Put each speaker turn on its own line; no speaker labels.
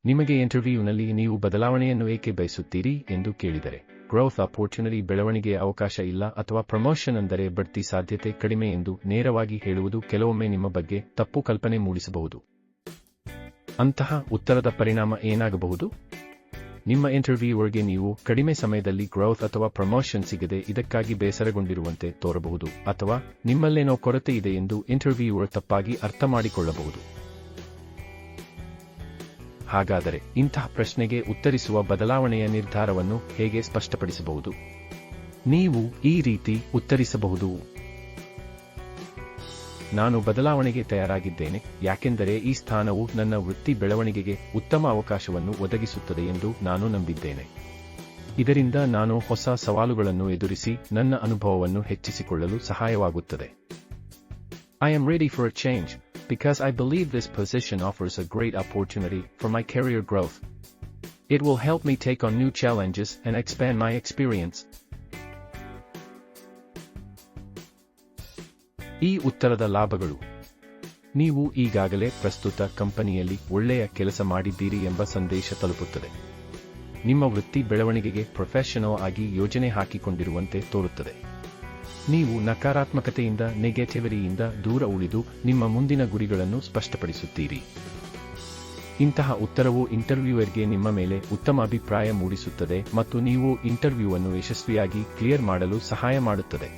ನಿಮಗೆ ಇಂಟರ್ವ್ಯೂನಲ್ಲಿ ನೀವು ಬದಲಾವಣೆಯನ್ನು ಏಕೆ ಬಯಸುತ್ತೀರಿ ಎಂದು ಕೇಳಿದರೆ, ಗ್ರೋತ್ ಆಪರ್ಚುನಿಟಿ ಬೆಳವಣಿಗೆಯ ಅವಕಾಶ ಇಲ್ಲ ಅಥವಾ ಪ್ರಮೋಷನ್ ಅಂದರೆ ಬಡ್ತಿ ಸಾಧ್ಯತೆ ಕಡಿಮೆ ಎಂದು ನೇರವಾಗಿ ಹೇಳುವುದು ಕೆಲವೊಮ್ಮೆ ನಿಮ್ಮ ಬಗ್ಗೆ ತಪ್ಪು ಕಲ್ಪನೆ ಮೂಡಿಸಬಹುದು. ಅಂತಹ ಉತ್ತರದ ಪರಿಣಾಮ ಏನಾಗಬಹುದು? ನಿಮ್ಮ ಇಂಟರ್ವ್ಯೂವರ್ಗೆ ನೀವು ಕಡಿಮೆ ಸಮಯದಲ್ಲಿ ಗ್ರೋತ್ ಅಥವಾ ಪ್ರಮೋಷನ್ ಸಿಗದೆ ಇದಕ್ಕಾಗಿ ಬೇಸರಗೊಂಡಿರುವಂತೆ ತೋರಬಹುದು, ಅಥವಾ ನಿಮ್ಮಲ್ಲೇನೋ ಕೊರತೆ ಇದೆ ಎಂದು ಇಂಟರ್ವ್ಯೂವರ್ ತಪ್ಪಾಗಿ ಅರ್ಥಮಾಡಿಕೊಳ್ಳಬಹುದು. ಹಾಗಾದರೆ ಇಂತಹ ಪ್ರಶ್ನೆಗೆ ಉತ್ತರಿಸುವ ಬದಲಾವಣೆಯ ನಿರ್ಧಾರವನ್ನು ಹೇಗೆ ಸ್ಪಷ್ಟಪಡಿಸಬಹುದು? ನೀವು ಈ ರೀತಿ ಉತ್ತರಿಸಬಹುದು: ನಾನು ಬದಲಾವಣೆಗೆ ತಯಾರಾಗಿದ್ದೇನೆ, ಯಾಕೆಂದರೆ ಈ ಸ್ಥಾನವು ನನ್ನ ವೃತ್ತಿ ಬೆಳವಣಿಗೆಗೆ ಉತ್ತಮ ಅವಕಾಶವನ್ನು ಒದಗಿಸುತ್ತದೆ ಎಂದು ನಾನು ನಂಬಿದ್ದೇನೆ. ಇದರಿಂದ ನಾನು ಹೊಸ ಸವಾಲುಗಳನ್ನು ಎದುರಿಸಿ ನನ್ನ ಅನುಭವವನ್ನು ಹೆಚ್ಚಿಸಿಕೊಳ್ಳಲು ಸಹಾಯವಾಗುತ್ತದೆ. I am ready for a change, because I believe this position offers a great opportunity for my career growth. It will help me take on new challenges and expand my experience. ಈ ಉತ್ತರದ ಲಾಭಗಳು: ನೀವು ಈಗಾಗಲೇ ಪ್ರಸ್ತುತ ಕಂಪನಿಯಲ್ಲಿ ಒಳ್ಳೆಯ ಕೆಲಸ ಮಾಡಿದ್ದೀರಿ ಎಂಬ ಸಂದೇಶ ತಲುಪುತ್ತದೆ. ನಿಮ್ಮ ವೃತ್ತಿ ಬೆಳವಣಿಗೆಗೆ ಪ್ರೊಫೆಷನಲ್ ಆಗಿ ಯೋಜನೆ ಹಾಕಿಕೊಂಡಿರುವಂತೆ ತೋರುತ್ತದೆ. ನೀವು ನಕಾರಾತ್ಮಕತೆಯಿಂದ ನೆಗೆಟಿವಿಟಿಯಿಂದ ದೂರ ಉಳಿದು ನಿಮ್ಮ ಮುಂದಿನ ಗುರಿಗಳನ್ನು ಸ್ಪಷ್ಟಪಡಿಸುತ್ತೀರಿ. ಇಂತಹ ಉತ್ತರವು ಇಂಟರ್ವ್ಯೂವರ್ಗೆ ನಿಮ್ಮ ಮೇಲೆ ಉತ್ತಮ ಅಭಿಪ್ರಾಯ ಮೂಡಿಸುತ್ತದೆ ಮತ್ತು ನೀವು ಇಂಟರ್ವ್ಯೂವನ್ನು ಯಶಸ್ವಿಯಾಗಿ ಕ್ಲಿಯರ್ ಮಾಡಲು ಸಹಾಯ ಮಾಡುತ್ತದೆ.